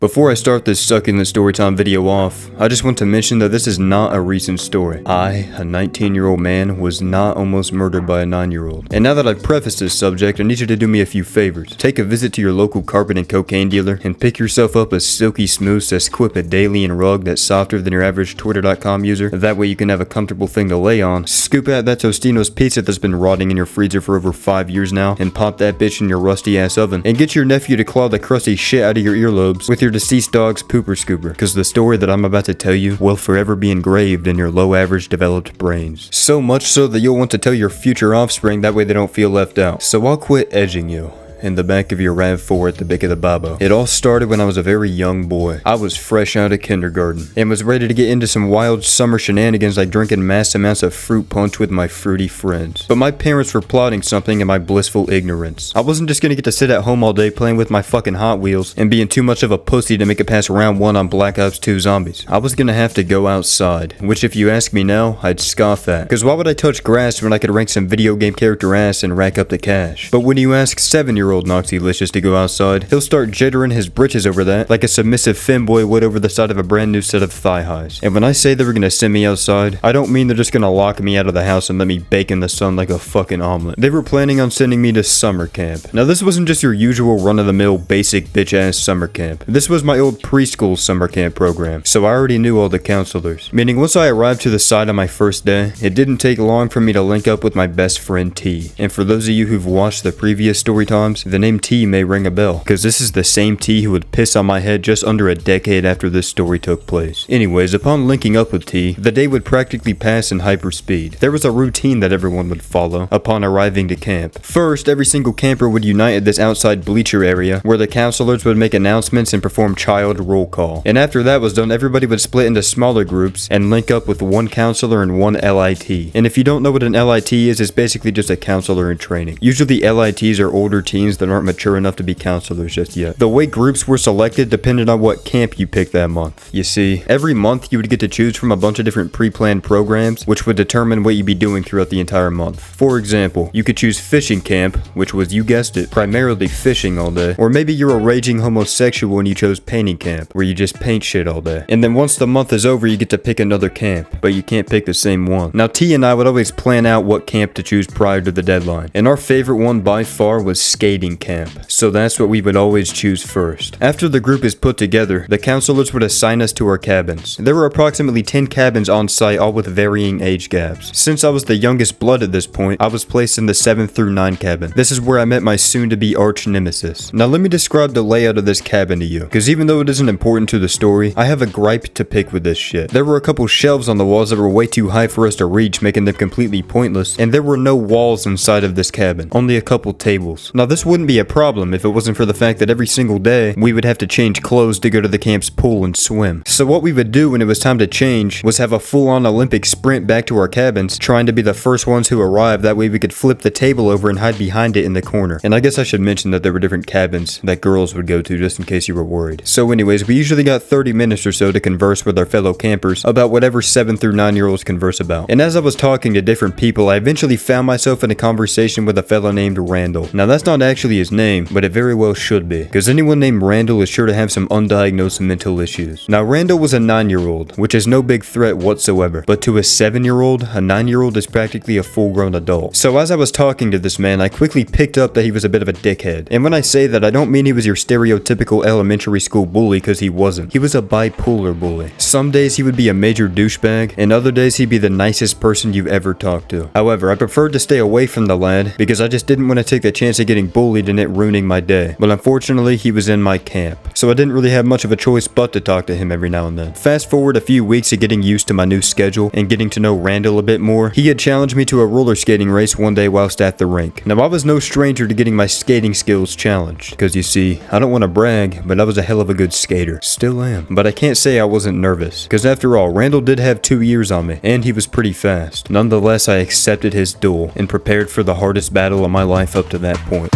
Before I start this succulent storytime video off, I just want to mention that this is not a recent story. I, a 19-year-old man, was not almost murdered by a 9-year-old. And now that I've prefaced this subject, I need you to do me a few favors. Take a visit to your local carpet and cocaine dealer, and pick yourself up a silky smooth Sesquiped daily rug that's softer than your average Twitter.com user. That way you can have a comfortable thing to lay on. Scoop out that Tostino's pizza that's been rotting in your freezer for over 5 years now, and pop that bitch in your rusty ass oven. And get your nephew to claw the crusty shit out of your earlobes with your deceased dog's pooper scooper, because the story that I'm about to tell you will forever be engraved in your low average developed brains. So much so that you'll want to tell your future offspring, that way they don't feel left out. So I'll quit edging you in the back of your RAV4 at the Bic of the Babo. It all started when I was a very young boy. I was fresh out of kindergarten and was ready to get into some wild summer shenanigans like drinking mass amounts of fruit punch with my fruity friends. But my parents were plotting something in my blissful ignorance. I wasn't just gonna get to sit at home all day playing with my fucking Hot Wheels and being too much of a pussy to make it past round 1 on Black Ops 2 Zombies. I was gonna have to go outside, which if you ask me now, I'd scoff at. Cause why would I touch grass when I could rank some video game character ass and rack up the cash? But when you ask 7-year-old Noxylicious to go outside, he'll start jittering his britches over that like a submissive femboy would over the side of a brand new set of thigh highs. And when I say they were gonna send me outside, I don't mean they're just gonna lock me out of the house and let me bake in the sun like a fucking omelet. They were planning on sending me to summer camp. Now this wasn't just your usual run-of-the-mill basic bitch-ass summer camp. This was my old preschool summer camp program, so I already knew all the counselors. Meaning once I arrived to the site on my first day, it didn't take long for me to link up with my best friend T. And for those of you who've watched the previous story times, the name T may ring a bell, because this is the same T who would piss on my head just under a decade after this story took place. Anyways, upon linking up with T, the day would practically pass in hyperspeed. There was a routine that everyone would follow upon arriving to camp. First, every single camper would unite at this outside bleacher area where the counselors would make announcements and perform child roll call. And after that was done, everybody would split into smaller groups and link up with one counselor and one LIT. And if you don't know what an LIT is, it's basically just a counselor in training. Usually LITs are older teens that aren't mature enough to be counselors just yet. The way groups were selected depended on what camp you picked that month. You see, every month you would get to choose from a bunch of different pre-planned programs which would determine what you'd be doing throughout the entire month. For example, you could choose fishing camp, which was, you guessed it, primarily fishing all day. Or maybe you're a raging homosexual and you chose painting camp, where you just paint shit all day. And then once the month is over, you get to pick another camp, but you can't pick the same one. Now T and I would always plan out what camp to choose prior to the deadline, and our favorite one by far was skating camp. So that's what we would always choose first. After the group is put together, the counselors would assign us to our cabins. There were approximately 10 cabins on site, all with varying age gaps. Since I was the youngest blood at this point, I was placed in the 7 through 9 cabin. This is where I met my soon-to-be arch nemesis. Now let me describe the layout of this cabin to you, because even though it isn't important to the story, I have a gripe to pick with this shit. There were a couple shelves on the walls that were way too high for us to reach, making them completely pointless, and there were no walls inside of this cabin, only a couple tables. Now this wouldn't be a problem if it wasn't for the fact that every single day we would have to change clothes to go to the camp's pool and swim. So what we would do when it was time to change was have a full-on Olympic sprint back to our cabins, trying to be the first ones who arrived. That way we could flip the table over and hide behind it in the corner. And I guess I should mention that there were different cabins that girls would go to, just in case you were worried. So anyways, we usually got 30 minutes or so to converse with our fellow campers about whatever 7 through 9 year olds converse about. And as I was talking to different people, I eventually found myself in a conversation with a fellow named Randall. Now that's not actually his name, but it very well should be, because anyone named Randall is sure to have some undiagnosed mental issues. Now Randall was a 9-year-old, which is no big threat whatsoever, but to a 7-year-old, a 9-year-old is practically a full-grown adult. So as I was talking to this man, I quickly picked up that he was a bit of a dickhead. And when I say that, I don't mean he was your stereotypical elementary school bully, because he wasn't. He was a bipolar bully. Some days he would be a major douchebag, and other days he'd be the nicest person you've ever talked to. However, I preferred to stay away from the lad because I just didn't want to take the chance of getting bullied and it ruining my day. But unfortunately, he was in my camp, so I didn't really have much of a choice but to talk to him every now and then. Fast forward a few weeks of getting used to my new schedule and getting to know Randall a bit more, he had challenged me to a roller skating race one day whilst at the rink. Now I was no stranger to getting my skating skills challenged, because you see, I don't want to brag, but I was a hell of a good skater. Still am. But I can't say I wasn't nervous, because after all, Randall did have 2 years on me, and he was pretty fast. Nonetheless, I accepted his duel and prepared for the hardest battle of my life up to that point.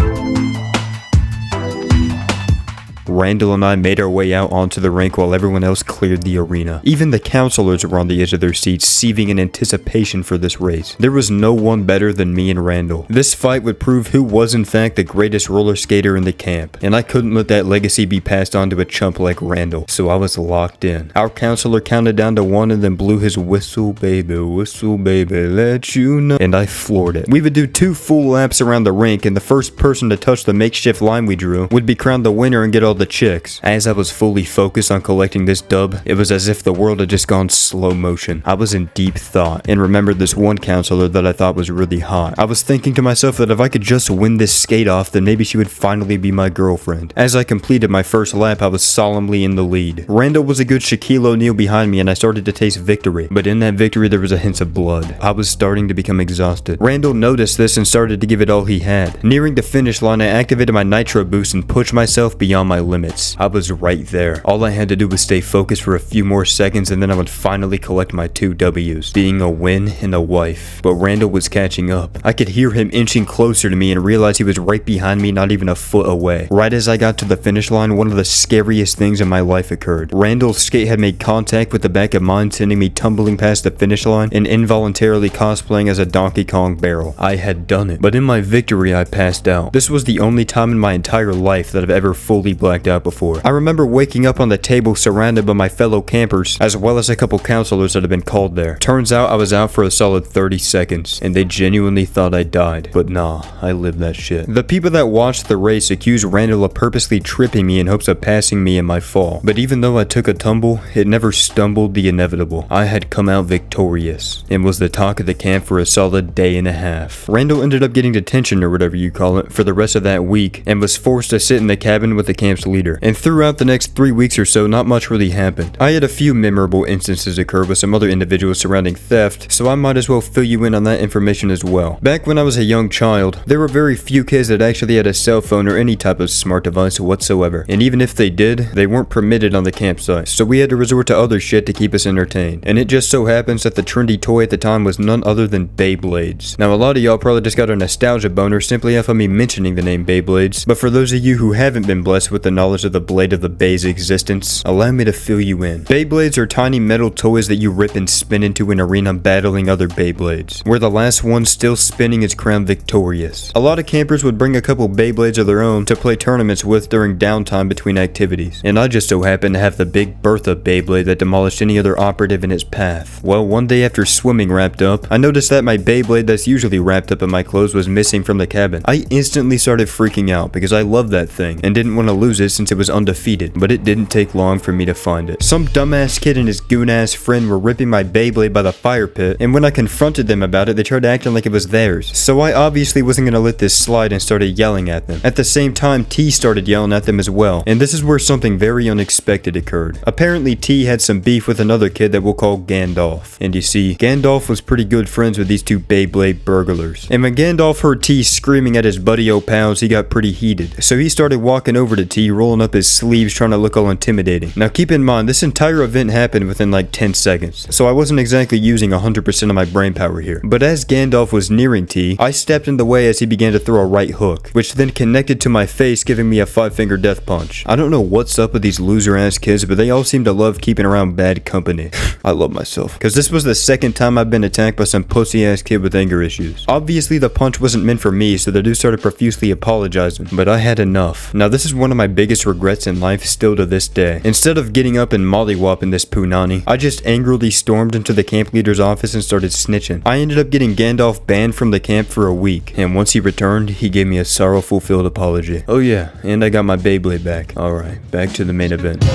Randall and I made our way out onto the rink while everyone else cleared the arena. Even the counselors were on the edge of their seats, seething in anticipation for this race. There was no one better than me and Randall. This fight would prove who was in fact the greatest roller skater in the camp, and I couldn't let that legacy be passed on to a chump like Randall, so I was locked in. Our counselor counted down to 1 and then blew his whistle baby, let you know, and I floored it. We would do 2 full laps around the rink, and the first person to touch the makeshift line we drew would be crowned the winner and get all the chicks. As I was fully focused on collecting this dub, it was as if the world had just gone slow motion. I was in deep thought and remembered this one counselor that I thought was really hot. I was thinking to myself that if I could just win this skate off, then maybe she would finally be my girlfriend. As I completed my first lap, I was solemnly in the lead. Randall was a good Shaquille O'Neal behind me, and I started to taste victory, but in that victory there was a hint of blood. I was starting to become exhausted. Randall noticed this and started to give it all he had. Nearing the finish line, I activated my nitro boost and pushed myself beyond my limits. I was right there. All I had to do was stay focused for a few more seconds, and then I would finally collect my 2 W's, being a win and a wife. But Randall was catching up. I could hear him inching closer to me and realized he was right behind me, not even a foot away. Right as I got to the finish line, one of the scariest things in my life occurred. Randall's skate had made contact with the back of mine, sending me tumbling past the finish line and involuntarily cosplaying as a Donkey Kong barrel. I had done it, but in my victory I passed out. This was the only time in my entire life that I've ever fully blacked out before. I remember waking up on the table surrounded by my fellow campers, as well as a couple counselors that had been called there. Turns out I was out for a solid 30 seconds, and they genuinely thought I died. But nah, I lived that shit. The people that watched the race accused Randall of purposely tripping me in hopes of passing me in my fall. But even though I took a tumble, it never stumbled the inevitable. I had come out victorious, and was the talk of the camp for a solid day and a half. Randall ended up getting detention, or whatever you call it, for the rest of that week, and was forced to sit in the cabin with the camp's leader. And throughout the next 3 weeks or so, not much really happened. I had a few memorable instances occur with some other individuals surrounding theft, so I might as well fill you in on that information as well. Back when I was a young child, there were very few kids that actually had a cell phone or any type of smart device whatsoever, and even if they did, they weren't permitted on the campsite, so we had to resort to other shit to keep us entertained. And it just so happens that the trendy toy at the time was none other than Beyblades. Now a lot of y'all probably just got a nostalgia boner simply off of me mentioning the name Beyblades, but for those of you who haven't been blessed with the knowledge of the blade of the Bay's existence, allow me to fill you in. Beyblades are tiny metal toys that you rip and spin into an arena battling other Beyblades, where the last one still spinning is crowned victorious. A lot of campers would bring a couple Beyblades of their own to play tournaments with during downtime between activities, and I just so happened to have the Big Bertha Beyblade that demolished any other operative in its path. Well, one day after swimming wrapped up, I noticed that my Beyblade that's usually wrapped up in my clothes was missing from the cabin. I instantly started freaking out because I loved that thing and didn't want to lose it since it was undefeated, but it didn't take long for me to find it. Some dumbass kid and his goon-ass friend were ripping my Beyblade by the fire pit, and when I confronted them about it, they tried acting like it was theirs. So I obviously wasn't gonna let this slide and started yelling at them. At the same time, T started yelling at them as well, and this is where something very unexpected occurred. Apparently T had some beef with another kid that we'll call Gandalf, and you see, Gandalf was pretty good friends with these two Beyblade burglars. And when Gandalf heard T screaming at his buddy-o pals, he got pretty heated. So he started walking over to T, rolling up his sleeves trying to look all intimidating. Now keep in mind, this entire event happened within like 10 seconds, so I wasn't exactly using 100% of my brain power here. But as Gandalf was nearing T, I stepped in the way as he began to throw a right hook, which then connected to my face, giving me a 5-finger death punch. I don't know what's up with these loser-ass kids, but they all seem to love keeping around bad company. I love myself, because this was the second time I've been attacked by some pussy-ass kid with anger issues. Obviously the punch wasn't meant for me, so the dude started profusely apologizing, but I had enough. Now this is one of my biggest regrets in life still to this day. Instead of getting up and mollywopping this punani, I just angrily stormed into the camp leader's office and started snitching. I ended up getting Gandalf banned from the camp for a week, and once he returned, he gave me a sorrow-fulfilled apology. Oh yeah, and I got my Beyblade back. Alright, back to the main event.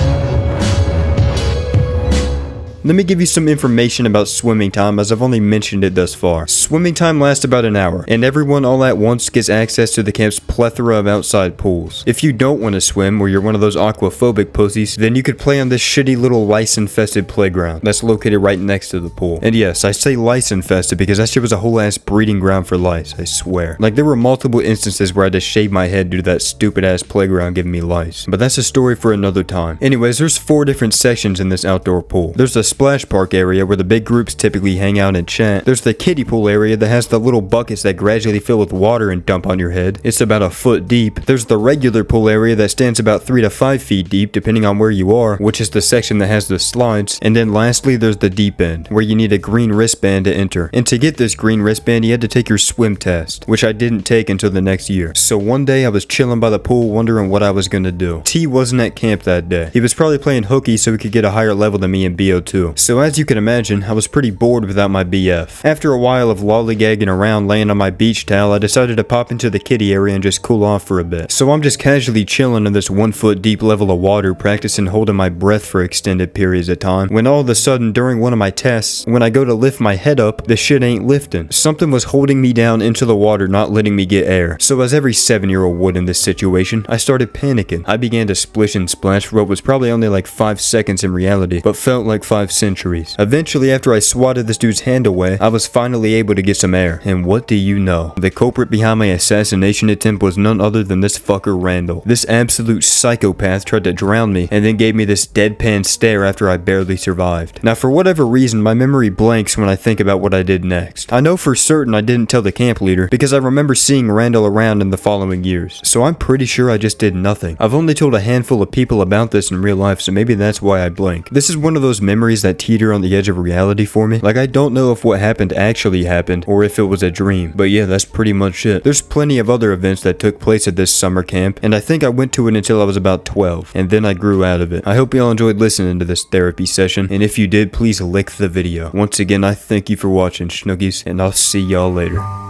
Let me give you some information about swimming time, as I've only mentioned it thus far. Swimming time lasts about an hour, and everyone all at once gets access to the camp's plethora of outside pools. If you don't want to swim, or you're one of those aquaphobic pussies, then you could play on this shitty little lice-infested playground that's located right next to the pool. And yes, I say lice-infested because that shit was a whole ass breeding ground for lice, I swear. Like, there were multiple instances where I had to shave my head due to that stupid ass playground giving me lice. But that's a story for another time. Anyways, there's 4 different sections in this outdoor pool. There's a splash park area where the big groups typically hang out and chat. There's the kiddie pool area that has the little buckets that gradually fill with water and dump on your head. It's about a foot deep. There's the regular pool area that stands about 3 to 5 feet deep depending on where you are, which is the section that has the slides. And then lastly, there's the deep end, where you need a green wristband to enter. And to get this green wristband, you had to take your swim test, which I didn't take until the next year. So one day I was chilling by the pool wondering what I was gonna do. T wasn't at camp that day. He was probably playing hooky so he could get a higher level than me in BO2. So as you can imagine, I was pretty bored without my BF. After a while of lollygagging around laying on my beach towel, I decided to pop into the kiddie area and just cool off for a bit. So I'm just casually chilling in this 1 foot deep level of water, practicing holding my breath for extended periods of time, when all of a sudden during one of my tests, when I go to lift my head up, the shit ain't lifting. Something was holding me down into the water, not letting me get air. So as every 7-year-old would in this situation, I started panicking. I began to splish and splash for what was probably only like 5 seconds in reality, but felt like 5 centuries. Eventually, after I swatted this dude's hand away, I was finally able to get some air. And what do you know? The culprit behind my assassination attempt was none other than this fucker Randall. This absolute psychopath tried to drown me and then gave me this deadpan stare after I barely survived. Now for whatever reason, my memory blanks when I think about what I did next. I know for certain I didn't tell the camp leader because I remember seeing Randall around in the following years. So I'm pretty sure I just did nothing. I've only told a handful of people about this in real life, so maybe that's why I blank. This is one of those memories that teeter on the edge of reality for me. Like I don't know if what happened actually happened or if it was a dream. But yeah, that's pretty much it. There's plenty of other events that took place at this summer camp, and I think I went to it until I was about 12, and then I grew out of it. I hope y'all enjoyed listening to this therapy session, and if you did, please like the video. Once again, I thank you for watching, Schnoogies, and I'll see y'all later.